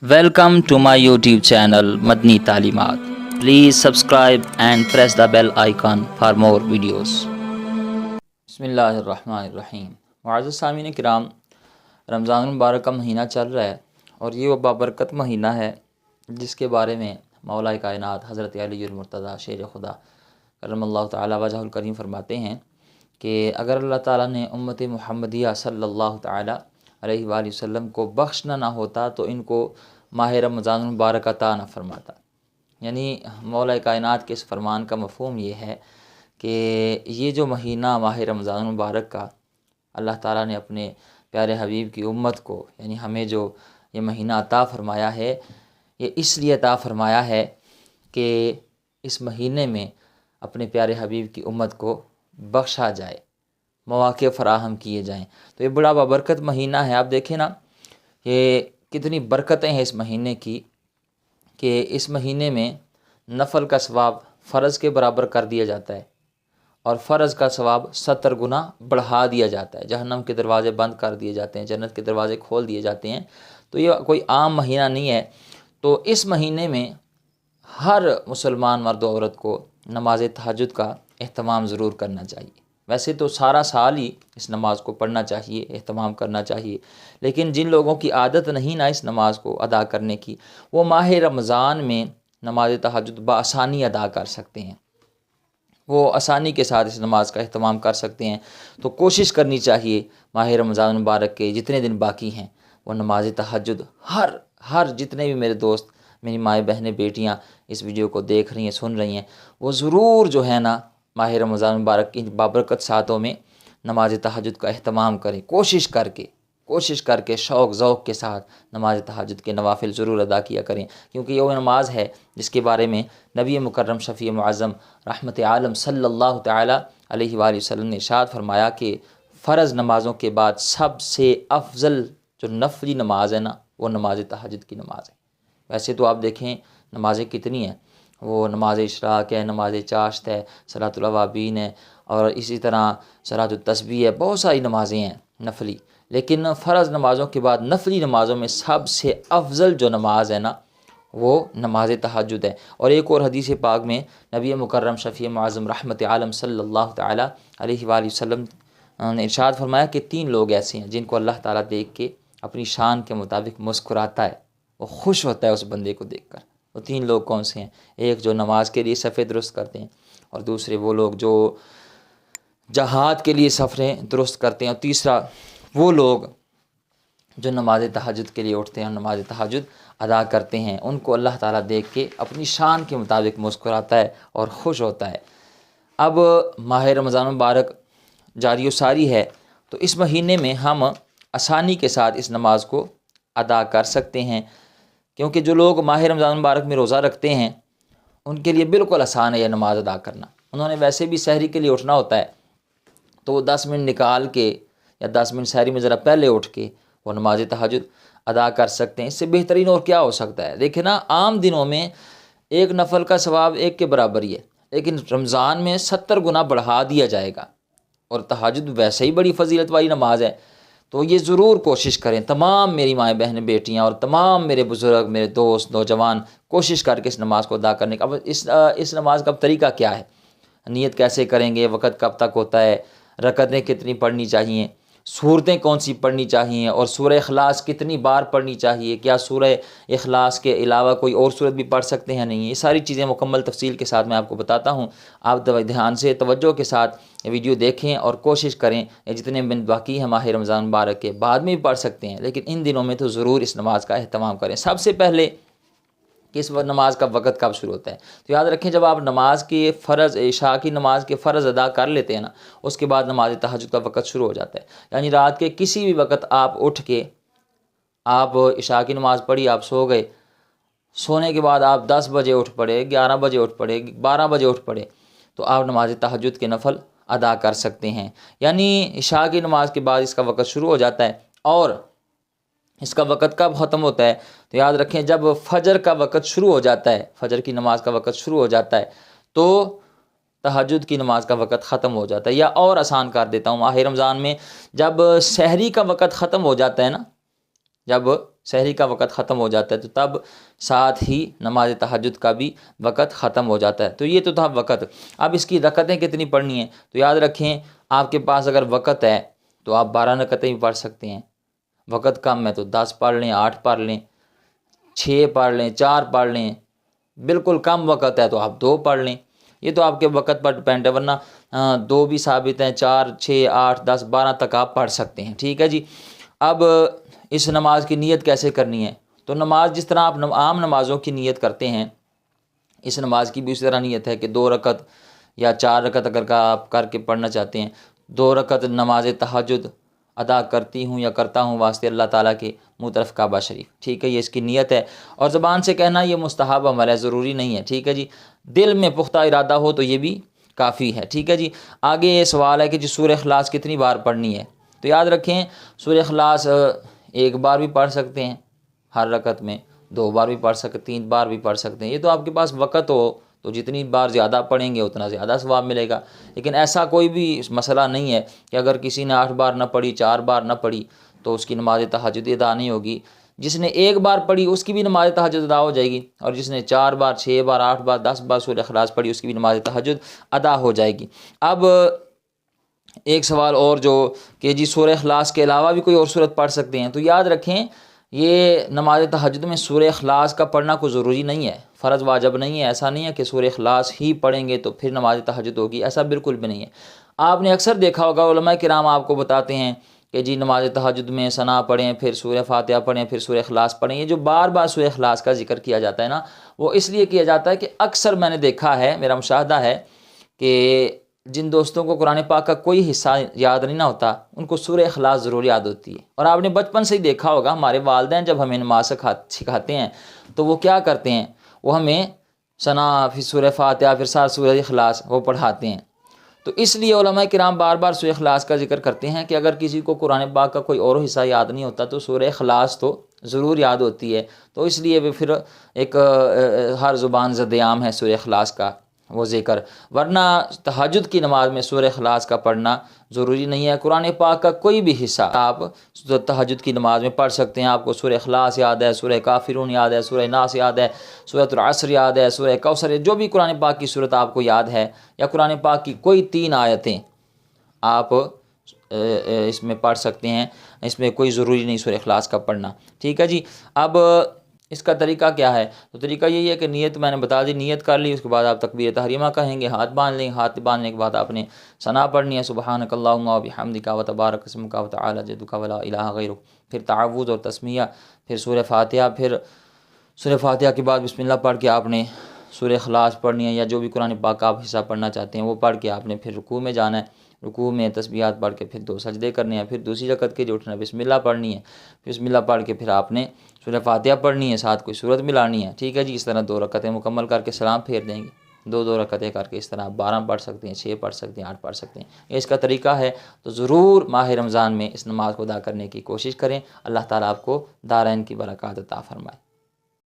Welcome to my YouTube channel Madni Talimat. Please subscribe and press the bell icon for more videos. بسم اللہ الرحمن الرحیم. معزز سامعین کرام، رمضان المبارک کا مہینہ چل رہا ہے اور یہ وہ بابرکت مہینہ ہے جس کے بارے میں مولا کائنات حضرت علی المرتضیٰ شیر خدا کرم اللہ تعالی وجہ الکریم فرماتے ہیں کہ اگر اللہ تعالیٰ نے امت محمدیہ صلی اللہ تعالی علیہ وآلہ وسلم کو بخشنا نہ ہوتا تو ان کو ماہ رمضان المبارک عطا نہ فرماتا. یعنی مولا کائنات کے اس فرمان کا مفہوم یہ ہے کہ یہ جو مہینہ ماہ رمضان المبارک کا اللہ تعالیٰ نے اپنے پیارے حبیب کی امت کو یعنی ہمیں جو یہ مہینہ عطا فرمایا ہے، یہ اس لیے عطا فرمایا ہے کہ اس مہینے میں اپنے پیارے حبیب کی امت کو بخشا جائے، مواقع فراہم کیے جائیں. تو یہ بڑا بابرکت مہینہ ہے. آپ دیکھیں نا، یہ کتنی برکتیں ہیں اس مہینے کی کہ اس مہینے میں نفل کا ثواب فرض کے برابر کر دیا جاتا ہے اور فرض کا ثواب 70 گنا بڑھا دیا جاتا ہے. جہنم کے دروازے بند کر دیے جاتے ہیں، جنت کے دروازے کھول دیے جاتے ہیں. تو یہ کوئی عام مہینہ نہیں ہے. تو اس مہینے میں ہر مسلمان مرد و عورت کو نماز تہجد کا اہتمام ضرور کرنا چاہیے. ویسے تو سارا سال ہی اس نماز کو پڑھنا چاہیے، اہتمام کرنا چاہیے، لیکن جن لوگوں کی عادت نہیں نا اس نماز کو ادا کرنے کی، وہ ماہ رمضان میں نماز تہجد بآسانی ادا کر سکتے ہیں، وہ آسانی کے ساتھ اس نماز کا اہتمام کر سکتے ہیں. تو کوشش کرنی چاہیے ماہ رمضان مبارک کے جتنے دن باقی ہیں وہ نماز تہجد ہر جتنے بھی میرے دوست، میری مائیں بہنیں بیٹیاں اس ویڈیو کو دیکھ رہی ہیں، سن رہی ہیں، وہ ضرور جو ہے نا ماہ رمضان مبارک کی بابرکت ساتوں میں نماز تہجد کا اہتمام کریں. کوشش کر کے شوق ذوق کے ساتھ نماز تہجد کے نوافل ضرور ادا کیا کریں، کیونکہ یہ وہ نماز ہے جس کے بارے میں نبی مکرم شفیع معظم رحمت عالم صلی اللہ تعالی علیہ وآلہ وسلم نے ارشاد فرمایا کہ فرض نمازوں کے بعد سب سے افضل جو نفلی نماز ہے نا، وہ نماز تہجد کی نماز ہے. ویسے تو آپ دیکھیں نمازیں کتنی ہیں، وہ نماز اشراق ہے، نماز چاشت ہے، صلاۃ الاوابین ہے، اور اسی طرح صلاۃ التسبیح ہے. بہت ساری نمازیں ہیں نفلی، لیکن فرض نمازوں کے بعد نفلی نمازوں میں سب سے افضل جو نماز ہے نا وہ نماز تہجد ہے. اور ایک اور حدیث پاک میں نبی مکرم شفیع معظم رحمت عالم صلی اللہ تعالی علیہ وآلہ وسلم نے ارشاد فرمایا کہ 3 لوگ ایسے ہیں جن کو اللہ تعالیٰ دیکھ کے اپنی شان کے مطابق مسکراتا ہے، وہ خوش ہوتا ہے اس بندے کو دیکھ کر. وہ 3 لوگ کون سے ہیں؟ ایک جو نماز کے لیے صفیں درست کرتے ہیں، اور دوسرے وہ لوگ جو جہاد کے لیے صفیں درست کرتے ہیں، اور تیسرا وہ لوگ جو نماز تہجد کے لیے اٹھتے ہیں اور نماز تہجد ادا کرتے ہیں. ان کو اللہ تعالیٰ دیکھ کے اپنی شان کے مطابق مسکراتا ہے اور خوش ہوتا ہے. اب ماہ رمضان مبارک جاری و ساری ہے، تو اس مہینے میں ہم آسانی کے ساتھ اس نماز کو ادا کر سکتے ہیں، کیونکہ جو لوگ ماہ رمضان مبارک میں روزہ رکھتے ہیں ان کے لیے بالکل آسان ہے یہ نماز ادا کرنا. انہوں نے ویسے بھی سحری کے لیے اٹھنا ہوتا ہے، تو وہ 10 منٹ نکال کے یا 10 منٹ سحری میں ذرا پہلے اٹھ کے وہ نماز تہجد ادا کر سکتے ہیں. اس سے بہترین اور کیا ہو سکتا ہے؟ دیکھیں نا، عام دنوں میں ایک نفل کا ثواب ایک کے برابر ہی ہے، لیکن رمضان میں 70 گنا بڑھا دیا جائے گا. اور تہجد ویسے ہی بڑی فضیلت والی نماز ہے. تو یہ ضرور کوشش کریں، تمام میری مائیں بہنیں بیٹیاں اور تمام میرے بزرگ، میرے دوست، نوجوان، کوشش کر کے اس نماز کو ادا کرنے کا. اب اس نماز کا طریقہ کیا ہے؟ نیت کیسے کریں گے؟ وقت کب تک ہوتا ہے؟ رکعتیں کتنی پڑھنی چاہیے؟ سورتیں کون سی پڑھنی چاہیے؟ اور سورہ اخلاص کتنی بار پڑھنی چاہیے؟ کیا سورہ اخلاص کے علاوہ کوئی اور سورت بھی پڑھ سکتے ہیں؟ نہیں. یہ ساری چیزیں مکمل تفصیل کے ساتھ میں آپ کو بتاتا ہوں. آپ دھیان سے توجہ کے ساتھ یہ ویڈیو دیکھیں اور کوشش کریں. یہ جتنے دن باقی ہیں ماہ رمضان مبارک کے، بعد میں بھی پڑھ سکتے ہیں، لیکن ان دنوں میں تو ضرور اس نماز کا اہتمام کریں. سب سے پہلے کہ اس نماز کا وقت کب شروع ہوتا ہے، تو یاد رکھیں جب آپ نماز کے فرض، عشاء کی نماز کے فرض ادا کر لیتے ہیں نا، اس کے بعد نماز تہجد کا وقت شروع ہو جاتا ہے. یعنی رات کے کسی بھی وقت آپ اٹھ کے آپ عشاء کی نماز پڑھی، آپ سو گئے، سونے کے بعد آپ 10 بجے اٹھ پڑے، 11 بجے اٹھ پڑے، 12 بجے اٹھ پڑے، تو آپ نماز تہجد کے نفل ادا کر سکتے ہیں. یعنی عشاء کی نماز کے بعد اس کا وقت شروع ہو جاتا ہے. اور اس کا وقت کب ختم ہوتا ہے؟ تو یاد رکھیں جب فجر کا وقت شروع ہو جاتا ہے، فجر کی نماز کا وقت شروع ہو جاتا ہے، تو تہجد کی نماز کا وقت ختم ہو جاتا ہے. یا اور آسان کر دیتا ہوں، ماہ رمضان میں جب سحری کا وقت ختم ہو جاتا ہے نا، جب سحری کا وقت ختم ہو جاتا ہے تو تب ساتھ ہی نماز تہجد کا بھی وقت ختم ہو جاتا ہے۔ تو یہ تو تھا وقت۔ اب اس کی رکعتیں کتنی پڑھنی ہیں، تو یاد رکھیں آپ کے پاس اگر وقت ہے تو آپ 12 رکعتیں بھی پڑھ سکتے ہیں، وقت کم ہے تو 10 پڑھ لیں، 8 پڑھ لیں، 6 پڑھ لیں، 4 پڑھ لیں، بالکل کم وقت ہے تو آپ 2 پڑھ لیں۔ یہ تو آپ کے وقت پر ڈپینڈ ہے، ورنہ 2 بھی ثابت ہیں، 4، 6، 8، 10، 12 تک آپ پڑھ سکتے ہیں، ٹھیک ہے جی۔ اب اس نماز کی نیت کیسے کرنی ہے، تو نماز جس طرح آپ عام نمازوں کی نیت کرتے ہیں، اس نماز کی بھی اسی طرح نیت ہے کہ 2 رکعت یا 4 رکعت اگر آپ کر کے پڑھنا چاہتے ہیں، 2 رکعت نماز تہجد ادا کرتی ہوں یا کرتا ہوں واسطے اللہ تعالیٰ کے منہ طرف کعبہ شریف، ٹھیک ہے، یہ اس کی نیت ہے۔ اور زبان سے کہنا یہ مستحب عمل ہے، ضروری نہیں ہے، ٹھیک ہے جی۔ دل میں پختہ ارادہ ہو تو یہ بھی کافی ہے، ٹھیک ہے جی۔ آگے یہ سوال ہے کہ جی سورہ اخلاص کتنی بار پڑھنی ہے، تو یاد رکھیں سورہ اخلاص 1 بار بھی پڑھ سکتے ہیں ہر رکعت میں، 2 بار بھی پڑھ سکتے، 3 بار بھی پڑھ سکتے ہیں، یہ تو آپ کے پاس وقت ہو تو جتنی بار زیادہ پڑھیں گے اتنا زیادہ ثواب ملے گا۔ لیکن ایسا کوئی بھی مسئلہ نہیں ہے کہ اگر کسی نے 8 بار نہ پڑھی، 4 بار نہ پڑھی تو اس کی نماز تہجد ادا نہیں ہوگی۔ جس نے 1 بار پڑھی اس کی بھی نماز تہجد ادا ہو جائے گی، اور جس نے 4 بار، 6 بار، 8 بار، 10 بار سورہ اخلاص پڑھی اس کی بھی نماز تہجد ادا ہو جائے گی۔ اب ایک سوال اور جو کہ جی سورہ اخلاص کے علاوہ بھی کوئی اور سورت پڑھ سکتے ہیں، تو یاد رکھیں یہ نماز تہجد میں سورہ اخلاص کا پڑھنا کوئی ضروری نہیں ہے، فرض واجب نہیں ہے۔ ایسا نہیں ہے کہ سورہ اخلاص ہی پڑھیں گے تو پھر نماز تہجد ہوگی، ایسا بالکل بھی نہیں ہے۔ آپ نے اکثر دیکھا ہوگا علماء کرام آپ کو بتاتے ہیں کہ جی نماز تہجد میں ثنا پڑھیں، پھر سورہ فاتحہ پڑھیں، پھر سورہ اخلاص پڑھیں۔ یہ جو بار بار سورہ اخلاص کا ذکر کیا جاتا ہے نا، وہ اس لیے کیا جاتا ہے کہ اکثر میں نے دیکھا ہے، میرا مشاہدہ ہے کہ جن دوستوں کو قرآن پاک کا کوئی حصہ یاد نہیں نہ ہوتا ان کو سورہ اخلاص ضرور یاد ہوتی ہے۔ اور آپ نے بچپن سے ہی دیکھا ہوگا ہمارے والدین جب ہمیں نماز سکھاتے ہیں تو وہ کیا کرتے ہیں، وہ ہمیں ثنا، پھر سورہ فاتحہ، پھر ساتھ سورہ اخلاص وہ پڑھاتے ہیں۔ تو اس لیے علماء کرام بار بار سورہ اخلاص کا ذکر کرتے ہیں کہ اگر کسی کو قرآن پاک کا کوئی اور حصہ یاد نہیں ہوتا تو سورہ اخلاص تو ضرور یاد ہوتی ہے، تو اس لیے وہ پھر ایک ہر زبان زد عام ہے سورہ اخلاص کا وہ ذکر۔ ورنہ تہجد کی نماز میں سورہ اخلاص کا پڑھنا ضروری نہیں ہے۔ قرآن پاک کا کوئی بھی حصہ آپ تہجد کی نماز میں پڑھ سکتے ہیں۔ آپ کو سورہ اخلاص یاد ہے، سورہ کافرون یاد ہے، سورہ ناس یاد ہے، سورۃ العصر یاد ہے، سورہ کوثر، جو بھی قرآن پاک کی صورت آپ کو یاد ہے، یا قرآن پاک کی کوئی 3 آیتیں آپ اس میں پڑھ سکتے ہیں، اس میں کوئی ضروری نہیں سورہ اخلاص کا پڑھنا، ٹھیک ہے جی۔ اب اس کا طریقہ کیا ہے، تو طریقہ یہی ہے کہ نیت میں نے بتا دی، نیت کر لی، اس کے بعد آپ تکبیر تحریمہ کہیں گے، ہاتھ باندھ لیں، ہاتھ باندھنے کے بعد آپ نے ثنا پڑھنی ہے، سبحانک اللہم و بحمدک و تبارک اسمک و تعالی جدک و لا الہ غیرک، پھر تعوذ اور تسمیہ، پھر سورہ فاتحہ، پھر سورہ فاتحہ کے بعد بسم اللہ پڑھ کے آپ نے سورہ اخلاص پڑھنی ہے، یا جو بھی قرآن پاک کا آپ حصہ پڑھنا چاہتے ہیں وہ پڑھ کے آپ نے پھر رکوع میں جانا ہے، رکوع میں تسبیحات پڑھ کے پھر 2 سجدے کرنے ہیں، پھر دوسری رکعت کے جو اٹھنا ہے بسم اللہ پڑھنی ہے، بسم اللہ پڑھ کے پھر آپ نے سورہ فاتحہ پڑھنی ہے، ساتھ کوئی سورت ملانی ہے، ٹھیک ہے جی۔ اس طرح 2 رکعتیں مکمل کر کے سلام پھیر دیں گے، 2 رکعتیں کر کے اس طرح آپ 12 پڑھ سکتے ہیں، 6 پڑھ سکتے ہیں، 8 پڑھ سکتے ہیں، یہ اس کا طریقہ ہے۔ تو ضرور ماہ رمضان میں اس نماز کو ادا کرنے کی کوشش کریں، اللہ تعالیٰ آپ کو دارین کی برکات عطا فرمائے۔